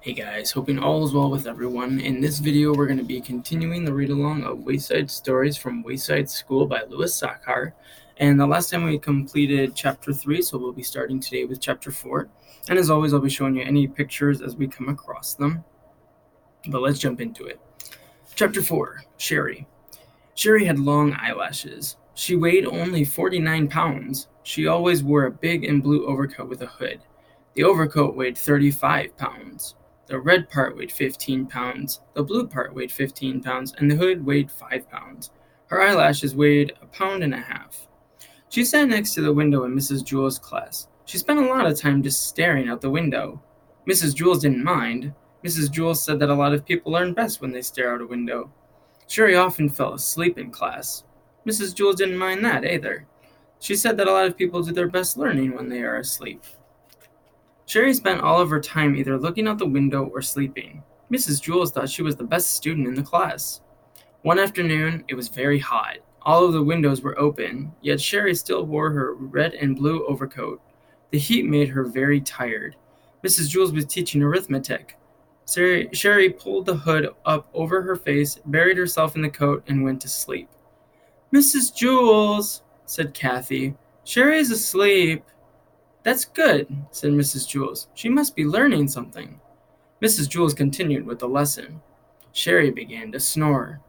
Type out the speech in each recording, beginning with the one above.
Hey guys, hoping all is well with everyone. In this video, we're going to be continuing the read-along of Wayside Stories from Wayside School by Louis Sakhar. And the last time we completed Chapter 3, so we'll be starting today with Chapter 4. And as always, I'll be showing you any pictures as we come across them. But let's jump into it. Chapter 4, Sharie. Sharie had long eyelashes. She weighed only 49 pounds. She always wore a big and blue overcoat with a hood. The overcoat weighed 35 pounds. The red part weighed 15 pounds, the blue part weighed 15 pounds, and the hood weighed 5 pounds. Her eyelashes weighed a pound and a half. She sat next to the window in Mrs. Jewell's class. She spent a lot of time just staring out the window. Mrs. Jewell didn't mind. Mrs. Jewell said that a lot of people learn best when they stare out a window. Sharie often fell asleep in class. Mrs. Jewell didn't mind that either. She said that a lot of people do their best learning when they are asleep. Sharie spent all of her time either looking out the window or sleeping. Mrs. Jewell thought she was the best student in the class. One afternoon, it was very hot. All of the windows were open, yet Sharie still wore her red and blue overcoat. The heat made her very tired. Mrs. Jewell was teaching arithmetic. Sharie pulled the hood up over her face, buried herself in the coat, and went to sleep. "Mrs. Jewell," said Kathy, "Sharie is asleep." "That's good," said Mrs. Jewell. "She must be learning something." Mrs. Jewell continued with the lesson. Sharie began to snore.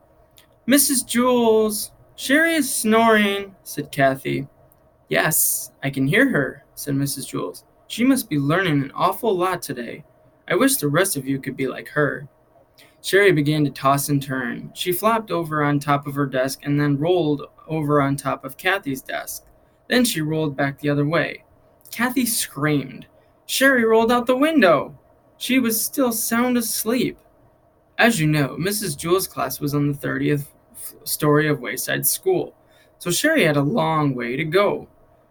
"Mrs. Jewell, Sharie is snoring," said Kathy. "Yes, I can hear her," said Mrs. Jewell. "She must be learning an awful lot today. I wish the rest of you could be like her." Sharie began to toss and turn. She flopped over on top of her desk and then rolled over on top of Kathy's desk. Then she rolled back the other way. Kathy screamed. Sharie rolled out the window. She was still sound asleep. As you know, Mrs. Jewell's class was on the 30th story of Wayside School, so Sharie had a long way to go.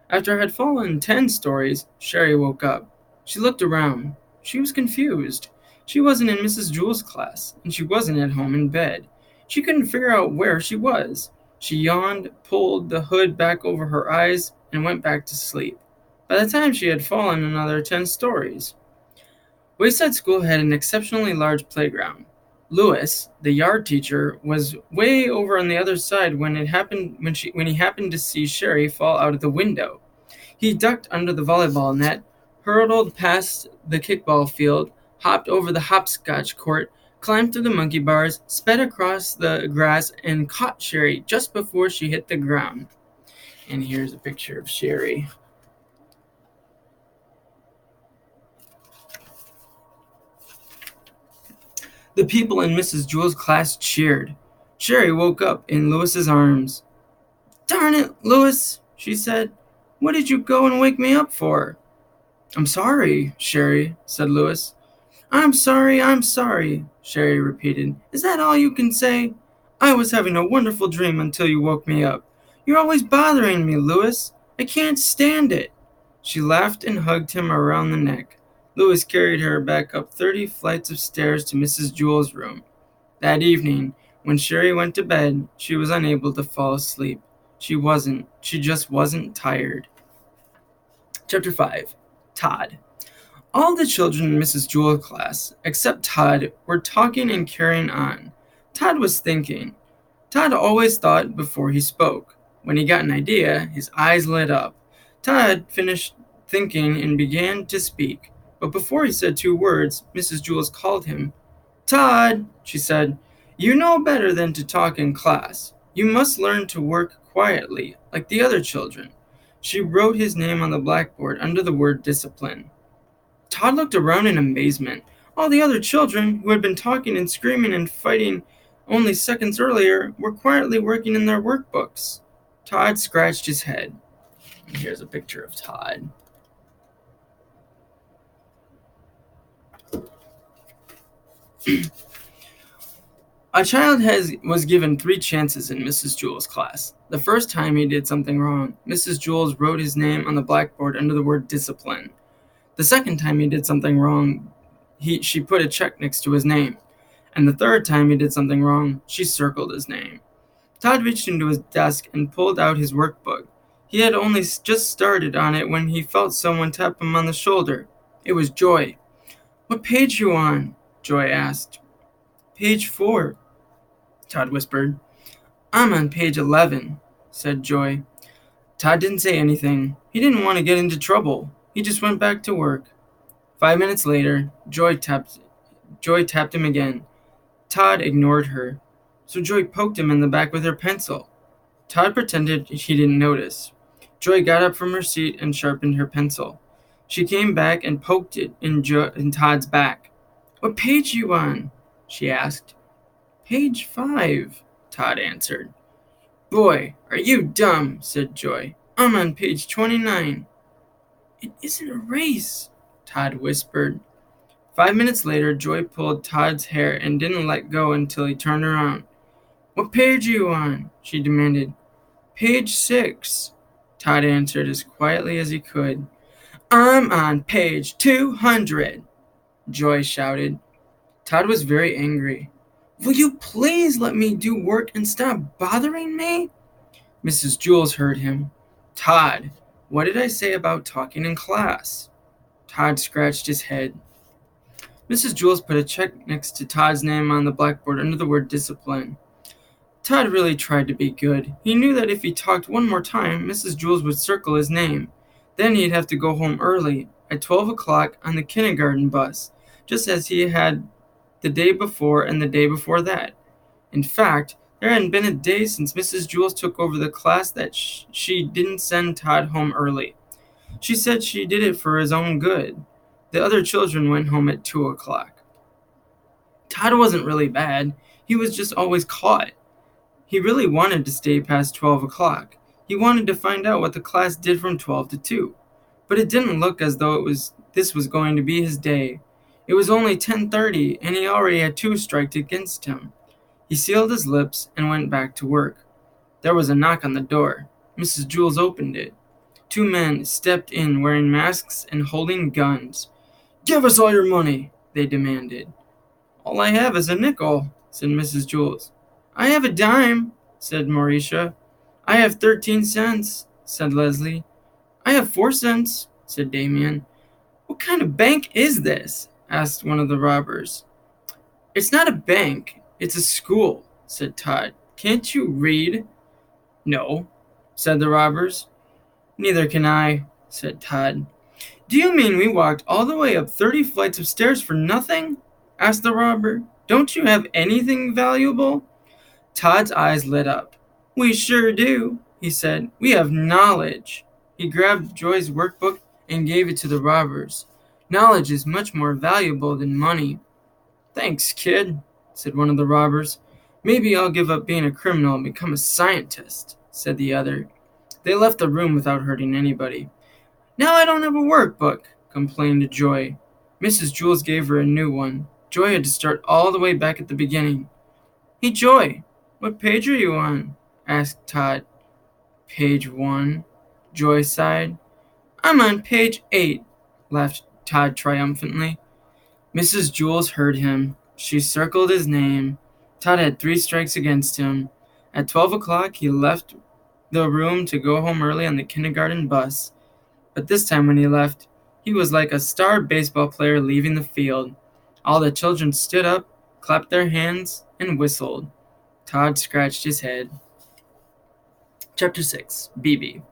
After it had fallen 10 stories, Sharie woke up. She looked around. She was confused. She wasn't in Mrs. Jewell's class, and she wasn't at home in bed. She couldn't figure out where she was. She yawned, pulled the hood back over her eyes, and went back to sleep. By the time she had fallen another 10 stories. Wayside School had an exceptionally large playground. Louis, the yard teacher, was way over on the other side when he happened to see Sharie fall out of the window. He ducked under the volleyball net, hurtled past the kickball field, hopped over the hopscotch court, climbed through the monkey bars, sped across the grass, and caught Sharie just before she hit the ground. And here's a picture of Sharie. The people in Mrs. Jewell's class cheered. Sharie woke up in Louis's arms. "Darn it, Louis," she said. "What did you go and wake me up for?" "I'm sorry, Sharie," said Louis. I'm sorry, Sharie repeated. "Is that all you can say? I was having a wonderful dream until you woke me up. You're always bothering me, Louis. I can't stand it." She laughed and hugged him around the neck. Louis carried her back up 30 flights of stairs to Mrs. Jewell's room. That evening, when Sharie went to bed, she was unable to fall asleep. She just wasn't tired. Chapter 5, Todd. All the children in Mrs. Jewell's class, except Todd, were talking and carrying on. Todd was thinking. Todd always thought before he spoke. When he got an idea, his eyes lit up. Todd finished thinking and began to speak. But before he said 2 words, Mrs. Jewell called him. "Todd," she said, "you know better than to talk in class. You must learn to work quietly, like the other children." She wrote his name on the blackboard under the word discipline. Todd looked around in amazement. All the other children, who had been talking and screaming and fighting only seconds earlier, were quietly working in their workbooks. Todd scratched his head. And here's a picture of Todd. A child was given 3 chances in Mrs. Jewell's class. The first time he did something wrong, Mrs. Jewell wrote his name on the blackboard under the word discipline. The second time he did something wrong, she put a check next to his name. And the third time he did something wrong, she circled his name. Todd reached into his desk and pulled out his workbook. He had only just started on it when he felt someone tap him on the shoulder. It was Joy. "What page you on?" Joy asked. "Page 4, Todd whispered. "I'm on page 11, said Joy. Todd didn't say anything. He didn't want to get into trouble. He just went back to work. 5 minutes later, Joy tapped him again. Todd ignored her, so Joy poked him in the back with her pencil. Todd pretended he didn't notice. Joy got up from her seat and sharpened her pencil. She came back and poked it in Todd's back. "What page you on?" she asked. "Page 5, Todd answered. "Boy, are you dumb," said Joy. "I'm on page 29. "It isn't a race," Todd whispered. 5 minutes later, Joy pulled Todd's hair and didn't let go until he turned around. "What page are you on?" she demanded. "Page 6, Todd answered as quietly as he could. "I'm on page 200, Joy shouted. Todd was very angry. "Will you please let me do work and stop bothering me?" Mrs. Jules heard him. "Todd, what did I say about talking in class?" Todd scratched his head. Mrs. Jules put a check next to Todd's name on the blackboard under the word discipline. Todd really tried to be good. He knew that if he talked one more time, Mrs. Jules would circle his name. Then he'd have to go home early, at 12 o'clock on the kindergarten bus, just as he had the day before and the day before that. In fact, there hadn't been a day since Mrs. Jules took over the class that she didn't send Todd home early. She said she did it for his own good. The other children went home at 2 o'clock. Todd wasn't really bad. He was just always caught. He really wanted to stay past 12 o'clock. He wanted to find out what the class did from 12 to 2. But it didn't look as though this was going to be his day. It was only 10:30, and he already had 2 strikes against him. He sealed his lips and went back to work. There was a knock on the door. Mrs. Jules opened it. 2 men stepped in wearing masks and holding guns. "Give us all your money," they demanded. "All I have is a nickel," said Mrs. Jules. "I have a dime," said Mauricia. "I have 13 cents, said Leslie. "I have 4 cents, said Damien. "What kind of bank is this?" asked one of the robbers. "It's not a bank, it's a school," said Todd. "Can't you read?" "No," said the robbers. "Neither can I," said Todd. "Do you mean we walked all the way up 30 flights of stairs for nothing?" asked the robber. "Don't you have anything valuable?" Todd's eyes lit up. "We sure do," he said. "We have knowledge." He grabbed Joy's workbook and gave it to the robbers. "Knowledge is much more valuable than money." "Thanks, kid," said one of the robbers. "Maybe I'll give up being a criminal and become a scientist," said the other. They left the room without hurting anybody. "Now I don't have a workbook," complained Joy. Mrs. Jules gave her a new one. Joy had to start all the way back at the beginning. "Hey, Joy, what page are you on?" asked Todd. "Page 1, Joy sighed. "I'm on page 8, laughed Todd triumphantly. Mrs. Jules heard him. She circled his name. Todd had 3 strikes against him. At 12 o'clock, he left the room to go home early on the kindergarten bus. But this time when he left, he was like a star baseball player leaving the field. All the children stood up, clapped their hands, and whistled. Todd scratched his head. Chapter 6, Bebe.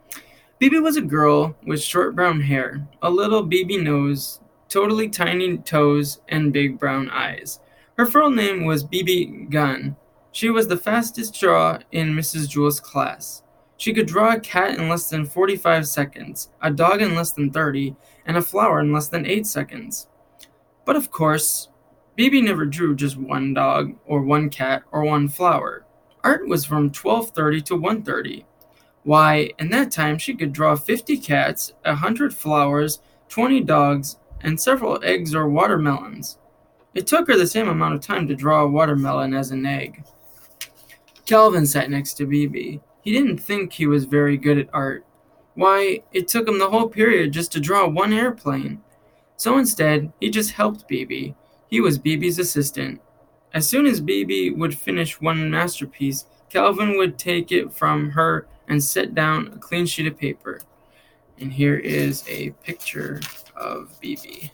Bebe was a girl with short brown hair, a little Bebe nose, totally tiny toes, and big brown eyes. Her full name was Bebe Gunn. She was the fastest drawer in Mrs. Jules' class. She could draw a cat in less than 45 seconds, a dog in less than 30, and a flower in less than 8 seconds. But of course, Bebe never drew just one dog, or one cat, or one flower. Art was from 12:30 to 1:30. Why, in that time she could draw 50 cats, 100 flowers, 20 dogs, and several eggs or watermelons. It took her the same amount of time to draw a watermelon as an egg. Calvin sat next to Bebe. He didn't think he was very good at art. Why, it took him the whole period just to draw one airplane. So instead, he just helped Bebe. He was Bebe's assistant. As soon as Bebe would finish one masterpiece, Calvin would take it from her and set down a clean sheet of paper. And here is a picture of Bebe.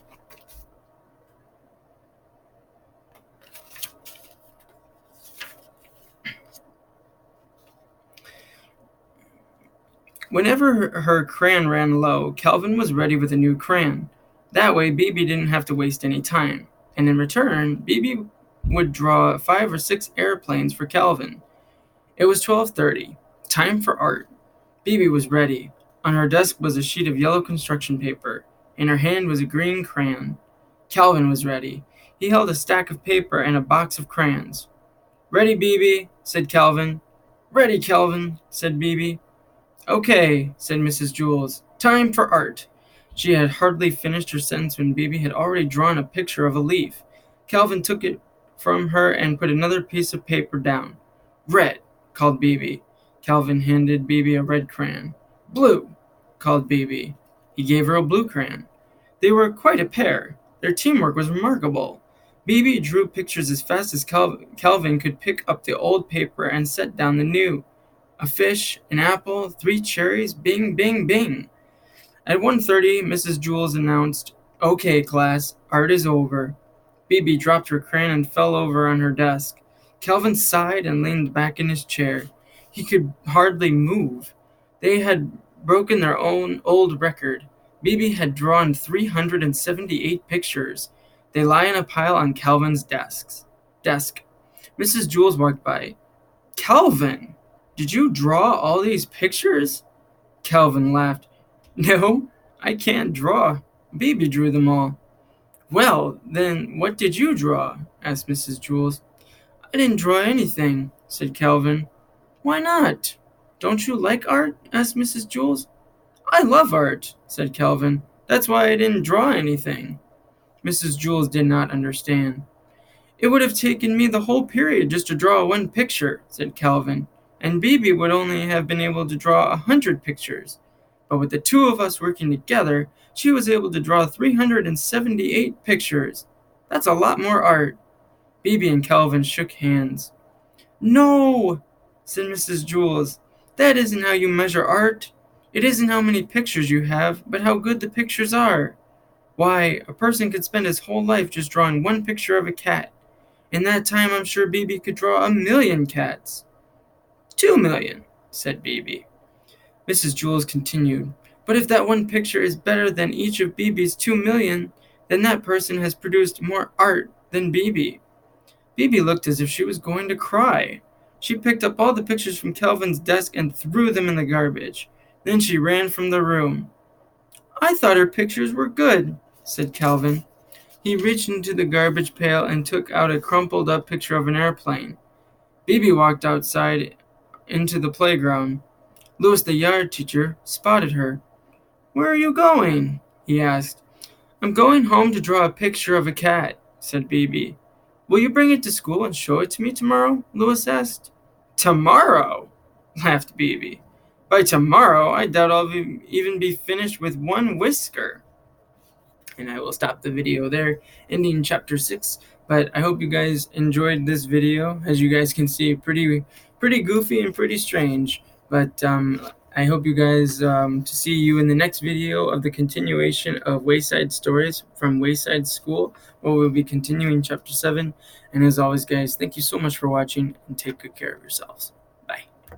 Whenever her crayon ran low, Calvin was ready with a new crayon. That way, Bebe didn't have to waste any time. And in return, Bebe would draw 5 or 6 airplanes for Calvin. It was 12:30. Time for art. Bebe was ready. On her desk was a sheet of yellow construction paper. In her hand was a green crayon. Calvin was ready. He held a stack of paper and a box of crayons. "Ready, Bebe?" said Calvin. "Ready, Calvin," said Bebe. "Okay," said Mrs. Jules. "Time for art." She had hardly finished her sentence when Bebe had already drawn a picture of a leaf. Calvin took it from her and put another piece of paper down. "Red," called Bebe. Calvin handed Bebe a red crayon. "Blue," called Bebe. He gave her a blue crayon. They were quite a pair. Their teamwork was remarkable. Bebe drew pictures as fast as Calvin could pick up the old paper and set down the new. A fish, an apple, 3 cherries, bing, bing, bing. At 1:30, Mrs. Jules announced, "Okay, class, art is over." Bebe dropped her crayon and fell over on her desk. Calvin sighed and leaned back in his chair. He could hardly move. They had broken their own old record. Bebe had drawn 378 pictures. They lie in a pile on Calvin's desk. Mrs. Jules walked by. "Calvin, did you draw all these pictures?" Calvin laughed. "No, I can't draw. Bebe drew them all." "Well, then, what did you draw?" asked Mrs. Jules. "I didn't draw anything," said Calvin. "Why not? Don't you like art?" asked Mrs. Jules. "I love art," said Calvin. "That's why I didn't draw anything." Mrs. Jules did not understand. "It would have taken me the whole period just to draw one picture," said Calvin, "and Bebe would only have been able to draw 100 pictures. But with the 2 of us working together, she was able to draw 378 pictures. That's a lot more art." Bebe and Calvin shook hands. "No," said Mrs. Jules. "That isn't how you measure art. It isn't how many pictures you have, but how good the pictures are. Why, a person could spend his whole life just drawing one picture of a cat. In that time, I'm sure Bebe could draw 1,000,000 cats." 2,000,000, said Bebe. Mrs. Jules continued, "But if that one picture is better than each of Bebe's 2,000,000, then that person has produced more art than Bebe." Bebe looked as if she was going to cry. She picked up all the pictures from Calvin's desk and threw them in the garbage. Then she ran from the room. "I thought her pictures were good," said Calvin. He reached into the garbage pail and took out a crumpled up picture of an airplane. Bebe walked outside into the playground. Louis, the yard teacher, spotted her. "Where are you going?" he asked. "I'm going home to draw a picture of a cat," said Bebe. "Will you bring it to school and show it to me tomorrow?" Louis asked. "Tomorrow?" laughed Bebe. "By tomorrow, I doubt I'll even be finished with one whisker." And I will stop the video there, ending chapter 6. But I hope you guys enjoyed this video. As you guys can see, pretty goofy and pretty strange. But I hope you guys to see you in the next video of the continuation of Wayside Stories from Wayside School, where we'll be continuing chapter 7. And as always, guys, thank you so much for watching, and take good care of yourselves.